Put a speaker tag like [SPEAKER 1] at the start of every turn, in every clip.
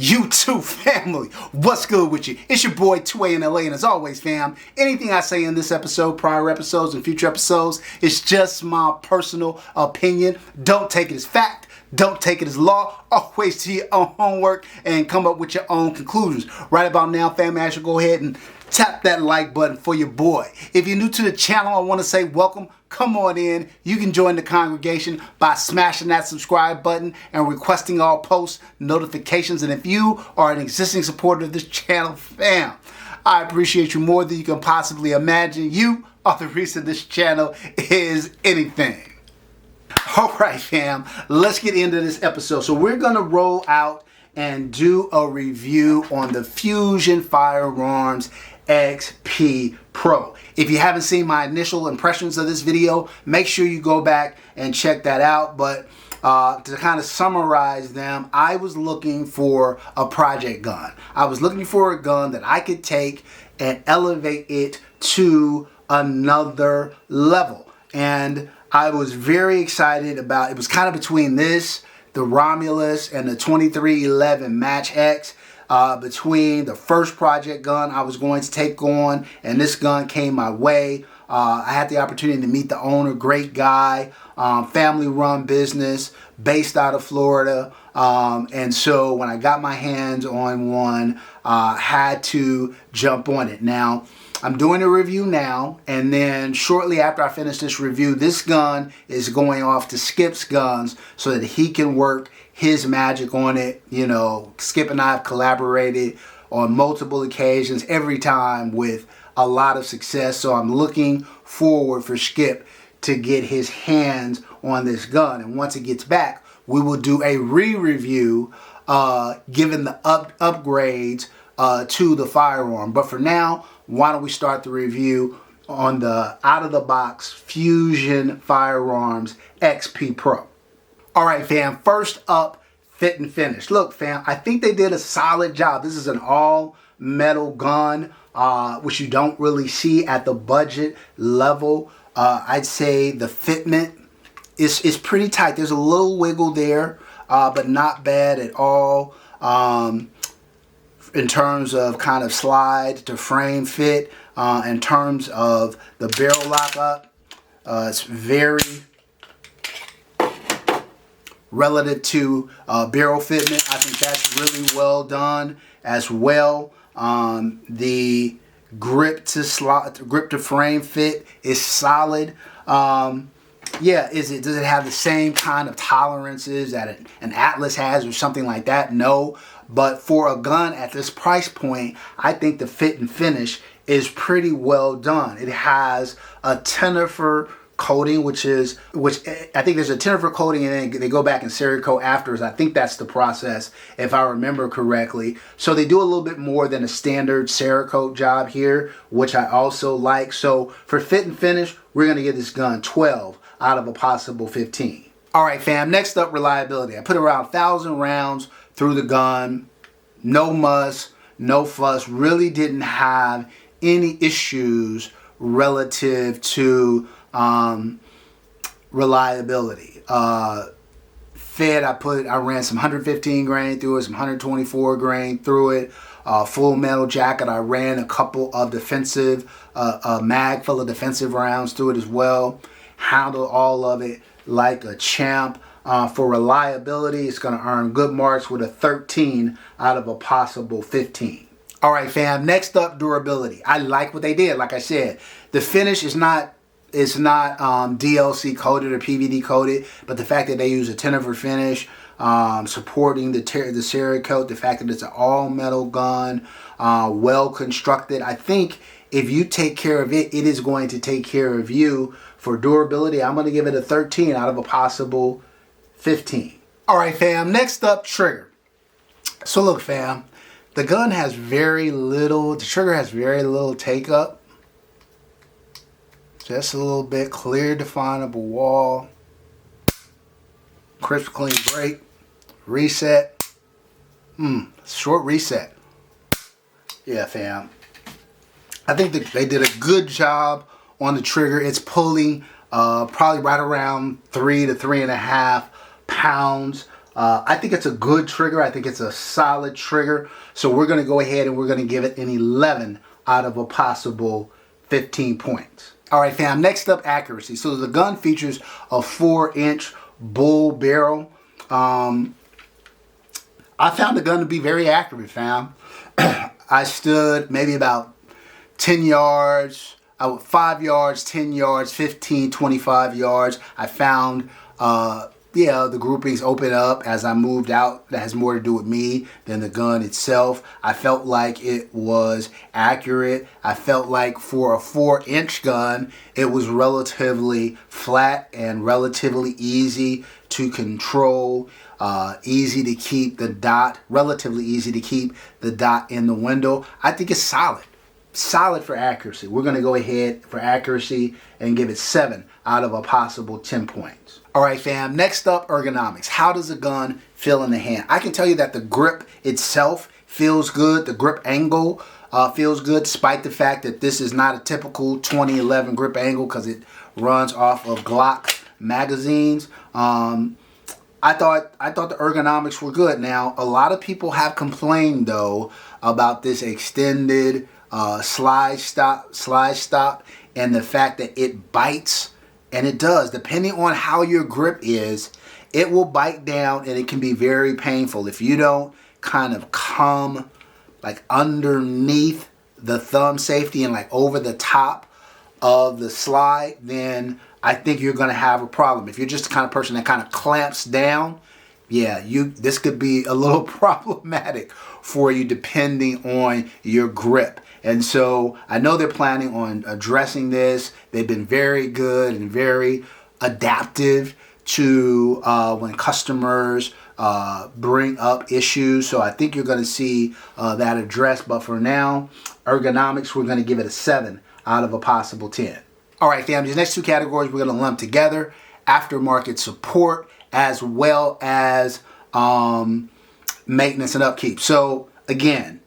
[SPEAKER 1] YouTube family, what's good with you? It's your boy 2A in LA, and as always, fam, anything I say in this episode, prior episodes, and future episodes is just my personal opinion. Don't take it as fact. Don't take it as law. Always do your own homework and come up with your own conclusions. Right about now, family, I should go ahead and tap that like button for your boy. If you're new to the channel, I want to say welcome. Come on in. You can join the congregation by smashing that subscribe button and requesting all post notifications. And if you are an existing supporter of this channel, fam, I appreciate you more than you can possibly imagine. You are the reason this channel is anything. All right, fam, let's get into this episode. So we're going to roll out and do a review on the Fusion Firearms XP Pro. If you haven't seen my initial impressions of this video, make sure you go back and check that out. But to kind of summarize them, I was looking for a project gun. I was looking for a gun that I could take and elevate it to another level. And I was very excited about it. Was kind of between this, the Romulus, and the 2311 Match X. Between the first project gun I was going to take on and this gun came my way. I had the opportunity to meet the owner, great guy, family run business based out of Florida. And so when I got my hands on one, had to jump on it. Now, I'm doing a review now, and then shortly after I finish this review, this gun is going off to Skip's Guns so that he can work his magic on it. You know, Skip and I have collaborated on multiple occasions, every time with a lot of success. So I'm looking forward for Skip to get his hands on this gun. And once it gets back, we will do a re-review given the upgrades to the firearm. But for now, why don't we start the review on the out-of-the-box Fusion Firearms XP Pro. All right, fam, first up, fit and finish. Look, fam, I think they did a solid job. This is an all-metal gun, which you don't really see at the budget level. I'd say the fitment is pretty tight. There's a little wiggle there, but not bad at all. In terms of kind of slide to frame fit, in terms of the barrel lockup, it's very relative to barrel fitment. I think that's really well done as well. The grip to frame fit is solid. Yeah, does it have the same kind of tolerances that an Atlas has or something like that? No. But for a gun at this price point, I think the fit and finish is pretty well done. It has a Tenifer coating, which I think there's a Tenifer coating and then they go back and Cerakote afterwards. I think that's the process, if I remember correctly. So they do a little bit more than a standard Cerakote job here, which I also like. So for fit and finish, we're going to give this gun 12 out of a possible 15. All right, fam, next up, reliability. I put around 1,000 rounds through the gun, no muss, no fuss, really didn't have any issues relative to reliability. Fed, I ran some 115 grain through it, some 124 grain through it. Full metal jacket, I ran a couple of defensive, a mag full of defensive rounds through it as well. Handled all of it like a champ. For reliability, it's going to earn good marks with a 13 out of a possible 15. All right, fam, next up, durability. I like what they did. Like I said, the finish is not DLC coated or PVD coated, but the fact that they use a Tenifer finish, supporting the Cerakote, the fact that it's an all-metal gun, well constructed. I think if you take care of it, it is going to take care of you. For durability, I'm going to give it a 13 out of a possible 15. All right, fam, next up, trigger. So look, fam, the gun has the trigger has very little take up. Just a little bit, clear definable wall. Crisp, clean break. Reset. Short reset. Yeah, fam. I think that they did a good job on the trigger. It's pulling probably right around 3 to 3.5 pounds I think it's a good trigger. I think it's a solid trigger. So we're going to go ahead and we're going to give it an 11 out of a possible 15 points. All right, fam. Next up, accuracy. So the gun features a 4-inch bull barrel. I found the gun to be very accurate, fam. I stood maybe about 10 yards, 5 yards, 10 yards, 15, 25 yards. I found, the groupings open up as I moved out. That has more to do with me than the gun itself. I felt like it was accurate. I felt like for a 4-inch gun, it was relatively flat and relatively easy to control. Easy to keep the dot, relatively easy to keep the dot in the window. I think it's solid. Solid for accuracy. We're going to go ahead for accuracy and give it 7 out of a possible 10 points. All right, fam. Next up, ergonomics. How does a gun feel in the hand? I can tell you that the grip itself feels good. The grip angle feels good, despite the fact that this is not a typical 2011 grip angle because it runs off of Glock magazines. I thought the ergonomics were good. Now, a lot of people have complained though about this extended slide stop, and the fact that it bites, and it does. Depending on how your grip is, it will bite down, and it can be very painful if you don't kind of come like underneath the thumb safety and like over the top of the slide. Then I think you're going to have a problem. If you're just the kind of person that kind of clamps down, yeah, this could be a little problematic for you depending on your grip. And so I know they're planning on addressing this. They've been very good and very adaptive to when customers bring up issues. So I think you're going to see that addressed. But for now, ergonomics, we're going to give it a 7 out of a possible 10. All right, fam, these next two categories we're going to lump together: aftermarket support as well as maintenance and upkeep. So again,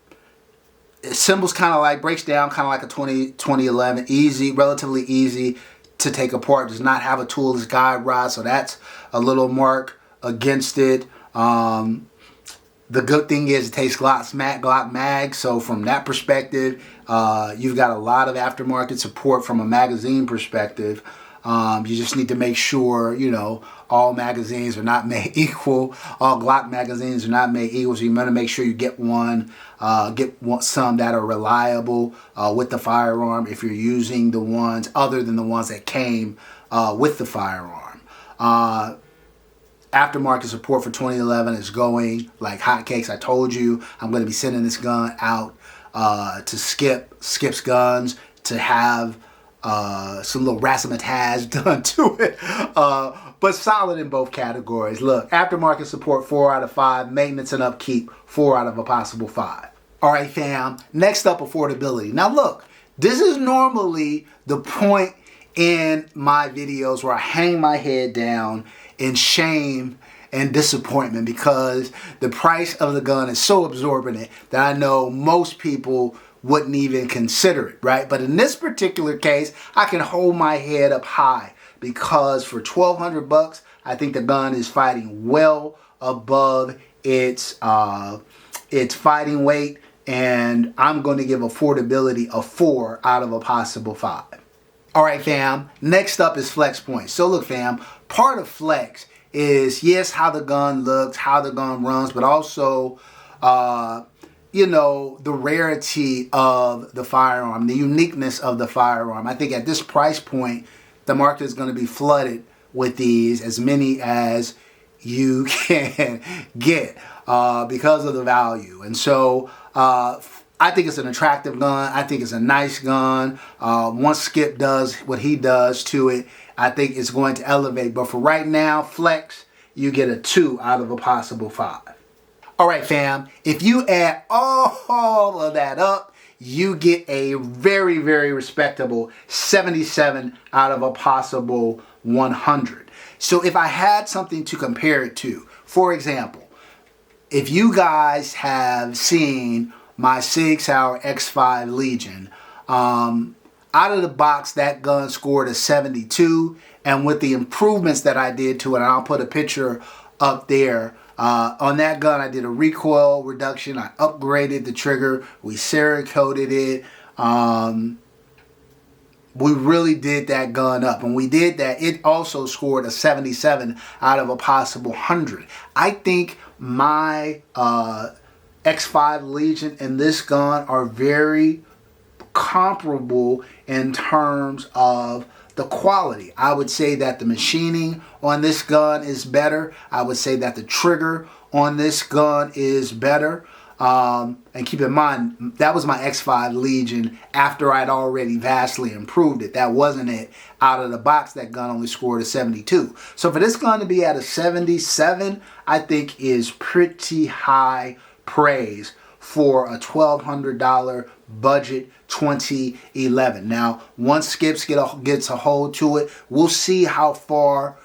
[SPEAKER 1] assembles kind of like, breaks down kind of like a 2011, easy, relatively easy to take apart. Does not have a toolless guide rod, so that's a little mark against it. The good thing is it takes Glock mag, so from that perspective, you've got a lot of aftermarket support from a magazine perspective. You just need to make sure, all magazines are not made equal. All Glock magazines are not made equal, so you want to make sure you get some that are reliable with the firearm if you're using the ones other than the ones that came with the firearm. Aftermarket support for 2011 is going like hotcakes. I told you I'm going to be sending this gun out to Skip's Guns to have some little razzmatazz done to it. But solid in both categories. Look, aftermarket support 4 out of 5. Maintenance and upkeep 4 out of a possible 5. All right, fam. Next up, affordability. Now look, this is normally the point in my videos where I hang my head down in shame and disappointment because the price of the gun is so exorbitant that I know most people wouldn't even consider it, right? But in this particular case, I can hold my head up high because for $1,200, I think the gun is fighting well above its fighting weight, and I'm going to give affordability a 4 out of a possible 5. All right, fam. Next up is flex points. So look, fam, part of flex is, yes, how the gun looks, how the gun runs, but also, the rarity of the firearm, the uniqueness of the firearm. I think at this price point, the market is going to be flooded with these, as many as you can get because of the value. And so I think it's an attractive gun. I think it's a nice gun. Once Skip does what he does to it, I think it's going to elevate. But for right now, flex, you get a 2 out of a possible 5. All right, fam. If you add all of that up, you get a very, very respectable 77 out of a possible 100. So if I had something to compare it to, for example, if you guys have seen my Sig Sauer X5 Legion, out of the box, that gun scored a 72, and with the improvements that I did to it, and I'll put a picture up there On that gun, I did a recoil reduction. I upgraded the trigger. We Cerakoted it. We really did that gun up. And we did that. It also scored a 77 out of a possible 100. I think my X5 Legion and this gun are very comparable in terms of the quality. I would say that the machining on this gun is better. I would say that the trigger on this gun is better. And keep in mind, that was my X5 Legion after I'd already vastly improved it. That wasn't it. Out of the box, that gun only scored a 72. So for this gun to be at a 77, I think is pretty high praise for a $1,200 budget 2011. Now, once Skips gets a hold to it, we'll see how far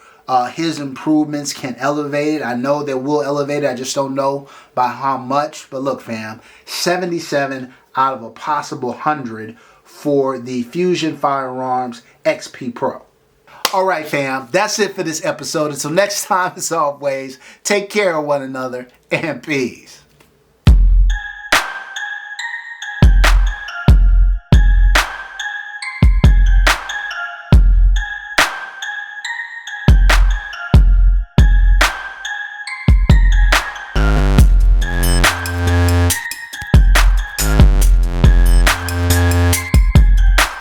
[SPEAKER 1] his improvements can elevate it. I know that we'll elevate it. I just don't know by how much. But look, fam, 77 out of a possible 100 for the Fusion Firearms XP Pro. All right, fam, that's it for this episode. Until next time, as always, take care of one another and peace.